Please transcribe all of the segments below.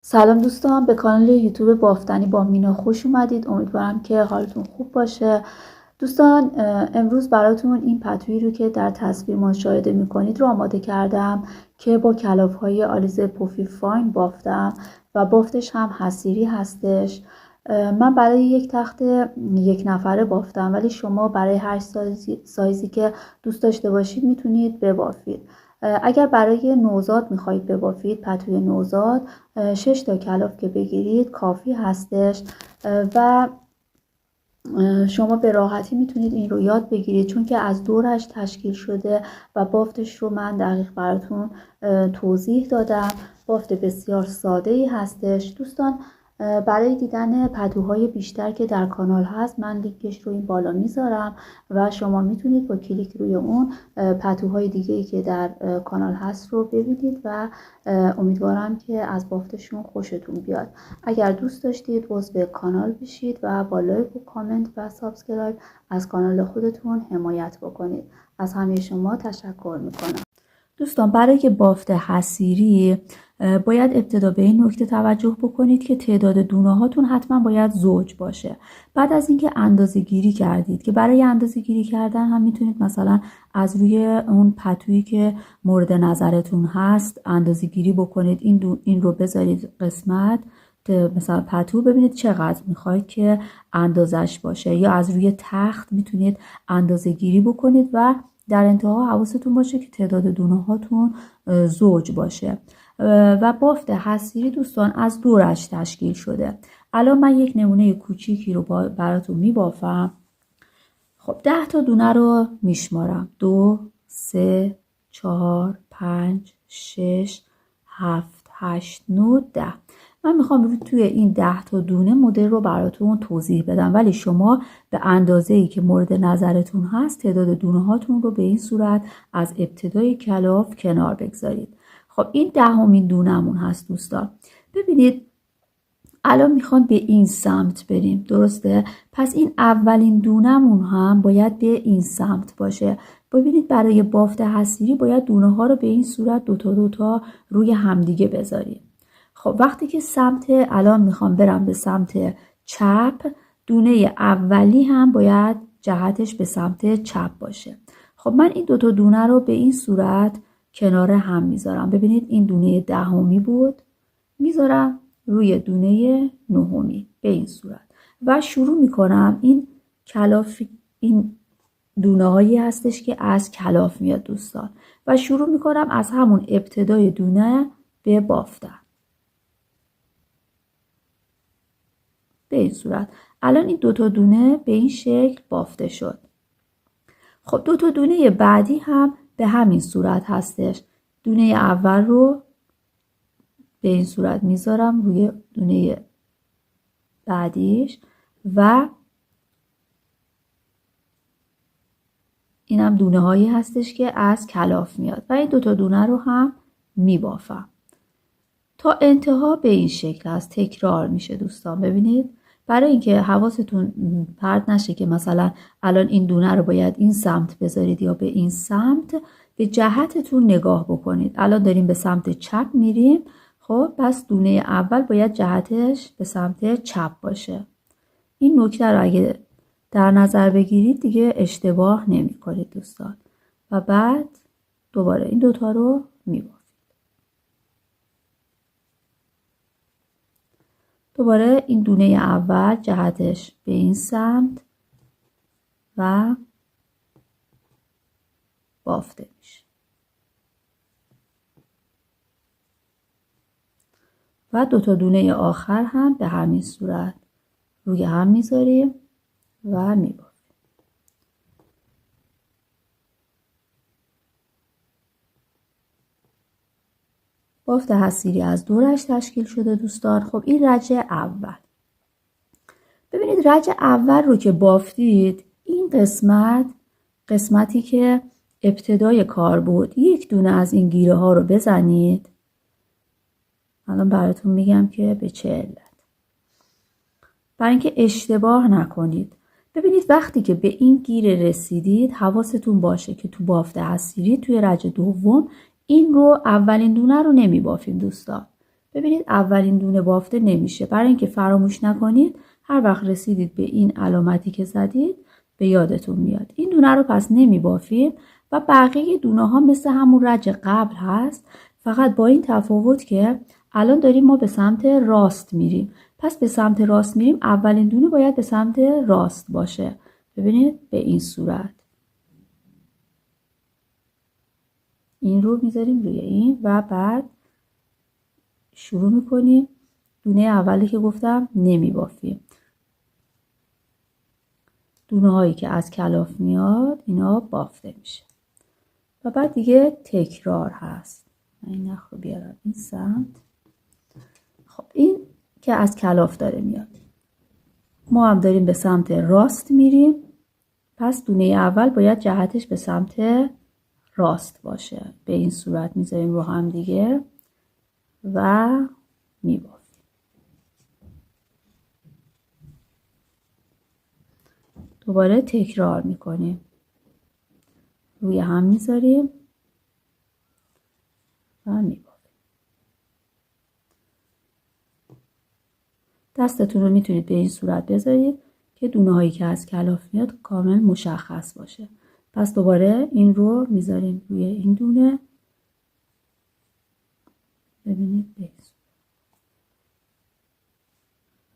سلام دوستان، به کانال یوتیوب بافتنی با مینا خوش اومدید. امیدوارم که حالتون خوب باشه. دوستان، امروز براتون این پتویی رو که در تصویر مشاهده میکنید رو آماده کردم که با کلافهای آلیزه پوفی فاین بافتم و بافتش هم حصیری هستش. من برای یک تخت یک نفره بافتم، ولی شما برای هر سایزی که دوست داشته باشید میتونید ببافید. اگر برای نوزاد میخواهید ببافید، پتوی نوزاد 6 تا کلاف که بگیرید کافی هستش و شما به راحتی میتونید این رو یاد بگیرید، چون که از دورش تشکیل شده و بافتش رو من دقیق براتون توضیح دادم. بافت بسیار ساده ای هستش. دوستان، برای دیدن پتوهای بیشتر که در کانال هست من لینکش رو این بالا میذارم و شما میتونید با کلیک روی اون پتوهای دیگه ای که در کانال هست رو ببینید و امیدوارم که از بافتشون خوشتون بیاد. اگر دوست داشتید عضو کانال بشید و با لایک و کامنت و سابسکرایب از کانال خودتون حمایت بکنید. از همه شما تشکر میکنم. دوستان، برای بافت حصیری باید ابتدا به این نکته توجه بکنید که تعداد دونه هاتون حتما باید زوج باشه. بعد از اینکه اندازه گیری کردید، که برای اندازه گیری کردن هم میتونید مثلا از روی اون پتویی که مورد نظرتون هست اندازه گیری بکنید. این رو بذارید قسمت مثلا پتو، ببینید چقدر میخواید که اندازش باشه، یا از روی تخت میتونید اندازه گیری بکنید و در انتها حواستون باشه که تعداد دونه هاتون زوج باشه. و بافت حصیری دوستان از دورش تشکیل شده. الان من یک نمونه کوچیکی رو براتون میبافم. خب 10 تا دونه رو میشمارم: 2 3 4 5 6 7 8 9 10. من میخوام توی این 10 تا دونه مدل رو براتون توضیح بدم، ولی شما به اندازه‌ای که مورد نظرتون هست تعداد دونه هاتون رو به این صورت از ابتدای کلاف کنار بگذارید. خب این 10مین دونمون هست دوستان. ببینید الان میخوام به این سمت بریم، درسته؟ پس این اولین دونمون هم باید به این سمت باشه. ببینید برای بافت حصیری باید دونه ها رو به این صورت دوتا روی همدیگه بذاریم. خب وقتی که الان میخوام برم به سمت چپ، دونه اولی هم باید جهتش به سمت چپ باشه. خب من این دوتا دونه رو به این صورت کنار هم میذارم. ببینید این دونه 10می بود، میذارم روی دونه 9می به این صورت و شروع میکنم. این کلاف، این دونه هایی هستش که از کلاف میاد دوستان، و شروع میکنم از همون ابتدای دونه به بافتن به این صورت. الان این دوتا دونه به این شکل بافته شد. خب دوتا دونه بعدی هم به همین صورت هستش. دونه اول رو به این صورت میذارم روی دونه بعدیش و اینم دونه هایی هستش که از کلاف میاد و این دوتا دونه رو هم میبافم تا انتها به این شکل هست. تکرار میشه دوستان. ببینید برای اینکه حواستون پرت نشه که مثلا الان این دونه رو باید این سمت بذارید یا به این سمت، به جهتتون نگاه بکنید. الان داریم به سمت چپ میریم. خب پس دونه اول باید جهتش به سمت چپ باشه. این نکته رو اگه در نظر بگیرید دیگه اشتباه نمی کنید دوستان. و بعد دوباره این دوتا رو میبافید. دوباره این دونه اول جهتش به این سمت و بافته میشه و دوتا دونه آخر هم به همین صورت روی هم میذاریم و میبافیم. بافت حصیری از دورش تشکیل شده دوستان. خب این رج اول. ببینید رج اول رو که بافتید، این قسمتی که ابتدای کار بود، یک دونه از این گیره ها رو بزنید. الان براتون میگم که به چه علت، برای اینکه اشتباه نکنید. ببینید وقتی که به این گیره رسیدید حواستون باشه که تو بافت حصیری توی رج دوم این رو اولین دونه رو نمی بافیم دوستان. ببینید اولین دونه بافته نمیشه. برای اینکه فراموش نکنید هر وقت رسیدید به این علامتی که زدید به یادتون میاد. این دونه رو پس نمی بافیم و بقیه دونه ها مثل همون رج قبل هست، فقط با این تفاوت که الان داریم ما به سمت راست میریم. پس به سمت راست میریم، اولین دونه باید به سمت راست باشه. ببینید به این صورت. این رو میذاریم روی این و بعد شروع میکنیم. دونه اولی که گفتم نمی بافیم. دونه هایی که از کلاف میاد اینا بافته میشه و بعد دیگه تکرار هست. من این نخ رو بیارم این سمت. خب این که از کلاف داره میاد، ما هم داریم به سمت راست میریم، پس دونه اول باید جهتش به سمت راست باشه. به این صورت میذاریم رو هم دیگه و میبافیم. دوباره تکرار میکنیم، روی هم میذاریم و میبافیم. دستتون رو میتونید به این صورت بذارید که دونه هایی که از کلاف میاد کامل مشخص باشه. پس دوباره این رو میذاریم روی این دونه. ببینید به این صورت.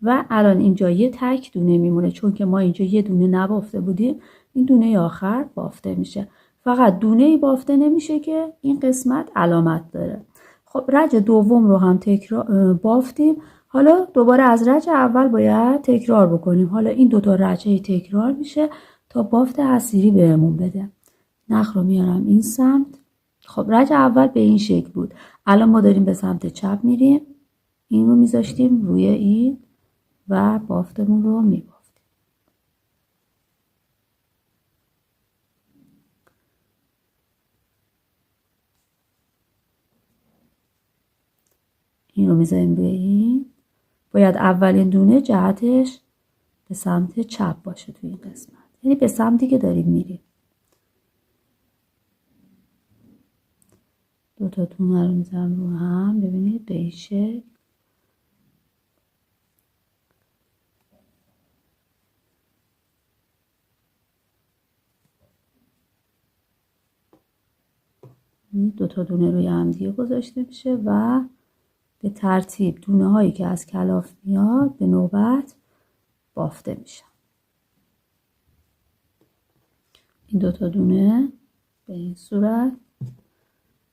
و الان اینجا یه تک دونه میمونه، چون که ما اینجا یه دونه نبافته بودیم. این دونه آخر بافته میشه. فقط دونه ای بافته نمیشه که این قسمت علامت داره. خب رج دوم رو هم تکرار بافتیم. حالا دوباره از رج اول باید تکرار بکنیم. حالا این دوتا رجه تکرار میشه تا بافت اصلی بهمون بده. نخ رو میارم این سمت. خب رج اول به این شکل بود. الان ما داریم به سمت چپ میریم. این رو میذاشتیم روی این و بافتمون رو میبافتیم. این رو میذاریم روی این. باید اولین دونه جهتش به سمت چپ باشه توی این قسمت، یعنی به سمتی که داریم میریم. دوتا دونه رو میذارم رو هم. ببینید به این شکل. دوتا دونه روی هم دیگه گذاشته میشه و به ترتیب دونه هایی که از کلاف میاد به نوبت بافته میشن. این دوتا دونه به این صورت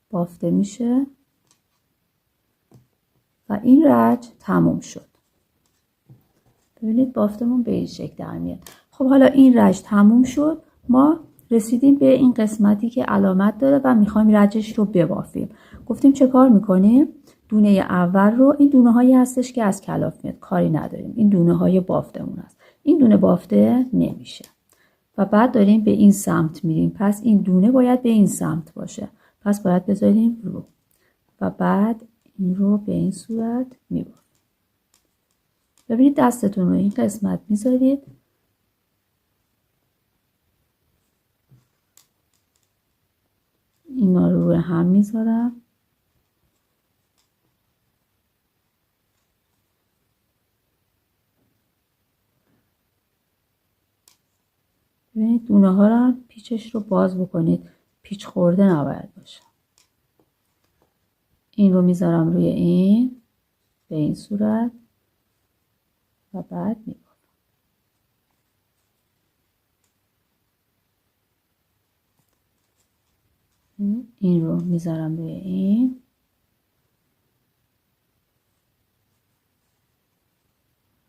بافته میشه و این رج تموم شد. ببینید بافتمون به این شکل در میاد. خب حالا این رج تموم شد. ما رسیدیم به این قسمتی که علامت داره و میخوایم رجش رو ببافیم. گفتیم چه کار میکنیم؟ دونه اول رو، این دونه هایی هستش که از کلاف میاد، کاری نداریم. این دونه های بافتمون هست. این دونه بافته نمیشه. و بعد داریم به این سمت میریم. پس این دونه باید به این سمت باشه. پس باید بذاریم رو. و بعد این رو به این صورت میبافیم. ببینید دستتون رو این قسمت میذارید. اینا رو روی هم میذارم. ببینید دونه ها رو پیچش رو باز بکنید. پیچ خورده نباید باشه. این رو میذارم روی این به این صورت و بعد میبافم. این رو میذارم روی این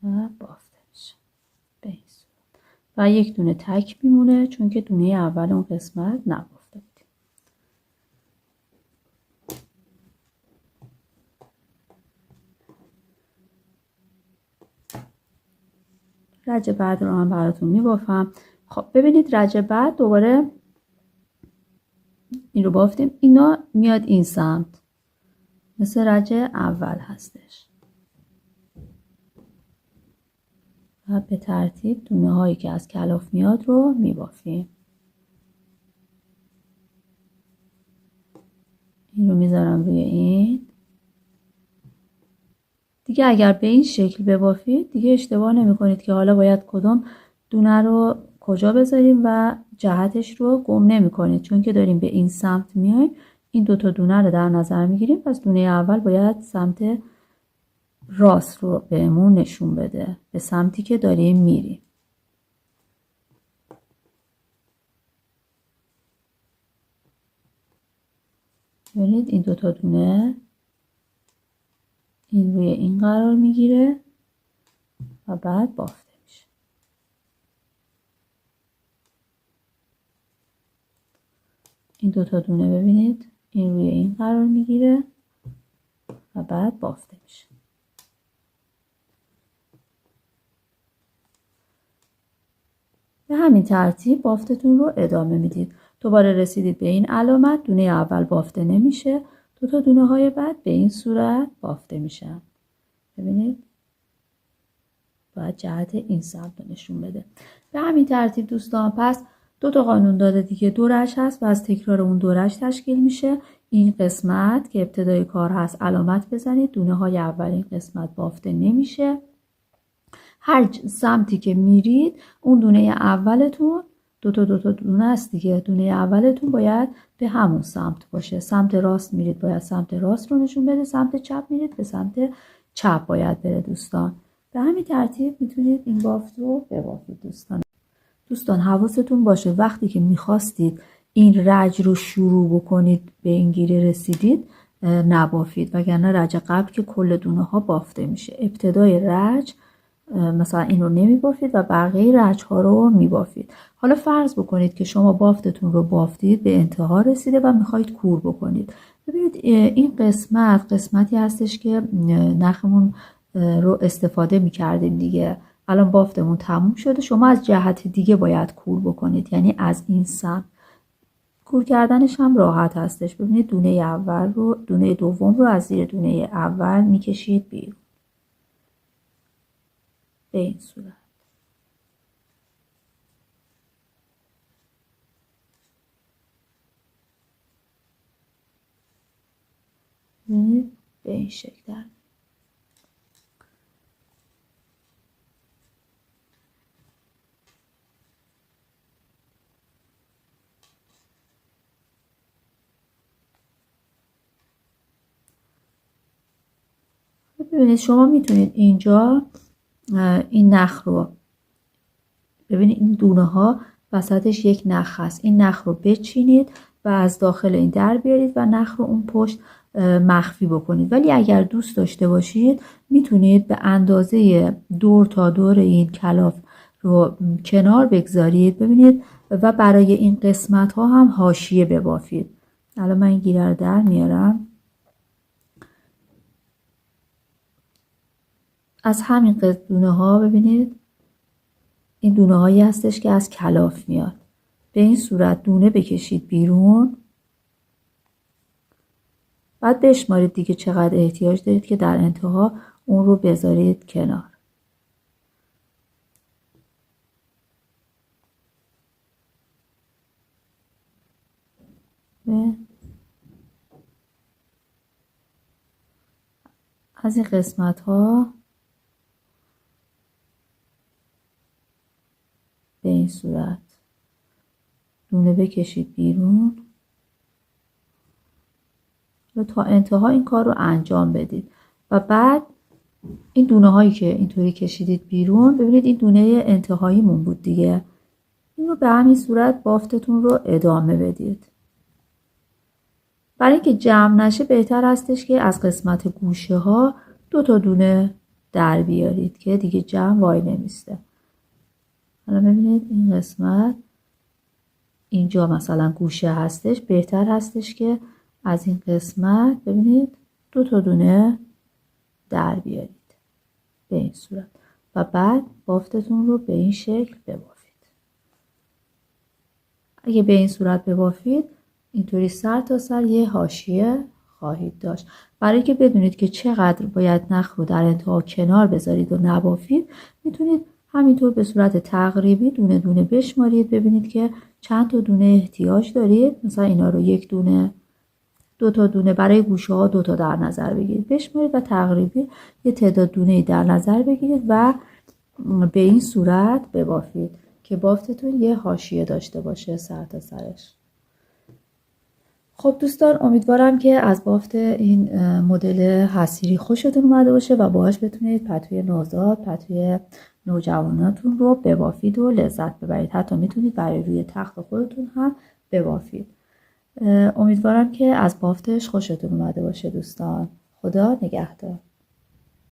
و بافته میشه به این صورت. و یک دونه تک میمونه چون که دونه اول اون قسمت نبافته بودیم. رج بعد رو هم براتون میبافم. خب ببینید رج بعد دوباره این رو بافتیم. اینا میاد این سمت مثل رج اول هستش و به ترتیب دونه هایی که از کلاف میاد رو میبافیم. این رو میذارم روی این دیگه اگر به این شکل ببافید دیگه اشتباه نمی کنید که حالا باید کدوم دونه رو کجا بذاریم و جهتش رو گم نمی کنید، چون که داریم به این سمت میایم این دوتا دونه رو در نظر میگیریم. پس دونه اول باید سمت راست رو بهمون نشون بده، به سمتی که داریم میریم. ببینید این دوتا دونه این روی این قرار میگیره و بعد بافته میشه. این دوتا دونه ببینید این روی این قرار میگیره و بعد بافته میشه. به همین ترتیب بافتتون رو ادامه میدید. دوباره رسیدید به این علامت، دونه اول بافته نمیشه، دوتا دونه های بعد به این صورت بافته میشن. ببینید باید جهت این سمت رو نشون بده. به همین ترتیب دوستان پس دو تا قانون داده دیگه، دو رش هست و از تکرار اون دو رش تشکیل میشه. این قسمت که ابتدای کار هست علامت بزنید، دونه های اول این قسمت بافته نمیشه. هر سمتی که میرید اون دونه اولتون دو تا دونه است دیگه، دونه اولتون باید به همون سمت باشه. سمت راست میرید باید سمت راست رو نشون بده، سمت چپ میرید به سمت چپ باید بره دوستان. به همین ترتیب میتونید این بافت رو ببافید دوستان حواستون باشه وقتی که میخواستید این رج رو شروع بکنید به این گیره رسیدید نبافید، وگرنه رج قبل که کل دونه ها بافته میشه. ابتدای رج مثلا این رو نمی بافید و بقیه رج ها رو می بافید. حالا فرض بکنید که شما بافتتون رو بافتید به انتها رسیده و میخواید کور بکنید. ببینید این قسمتی هستش که نخمون رو استفاده می کردیم دیگه. الان بافتمون تموم شده، شما از جهت دیگه باید کور بکنید، یعنی از این سمت. کور کردنش هم راحت هستش. ببینید دونه دوم رو از زیر دونه اول میکشید بیرون به این صورت. به این شکل در ببینید شما میتونید اینجا این نخ رو ببینید، این دونه ها وسطش یک نخ هست، این نخ رو بچینید و از داخل این در بیارید و نخ رو اون پشت مخفی بکنید. ولی اگر دوست داشته باشید میتونید به اندازه دور تا دور این کلاف رو کنار بگذارید ببینید و برای این قسمت ها هم حاشیه ببافید. الان من این گیره رو در میارم. از همین دونه ها ببینید این دونه هایی هستش که از کلاف میاد، به این صورت دونه بکشید بیرون، بعد بشمارید دیگه چقدر احتیاج دارید که در انتها اون رو بذارید کنار. از این قسمت ها به این صورت دونه بکشید بیرون و تا انتها این کار رو انجام بدید و بعد این دونه هایی که اینطوری کشیدید بیرون ببینید این دونه انتهاییمون بود دیگه، این رو به همین صورت بافتتون رو ادامه بدید. برای اینکه جمع نشه بهتر هستش که از قسمت گوشه ها دو تا دونه در بیارید که دیگه جمع وای نمیسته. حالا ببینید این قسمت اینجا مثلا گوشه هستش، بهتر هستش که از این قسمت ببینید دو تا دونه در بیارید به این صورت و بعد بافتتون رو به این شکل ببافید. اگه به این صورت ببافید اینطوری سر تا سر یه حاشیه خواهید داشت. برای که بدونید که چقدر باید نخ رو در انتها کنار بذارید و نبافید میتونید همینطور به صورت تقریبی دونه دونه بشمارید ببینید که چند تا دونه احتیاج دارید. مثلا اینا رو یک دونه 2 تا دونه برای گوشه ها 2 تا در نظر بگیرید، بشمارید و تقریبی یه تعداد دونه در نظر بگیرید و به این صورت ببافید که بافتتون یه حاشیه داشته باشه سر تا سرش. خب دوستان، امیدوارم که از بافت این مدل حصیری خوشتون اومده باشه و باهاش بتونید پتوی نوزاد، پتوی نوجواناتون رو ببافید و لذت ببرید. حتی میتونید برای روی تخت خودتون هم ببافید. امیدوارم که از بافتش خوشتون اومده باشه دوستان. خدا نگهدار.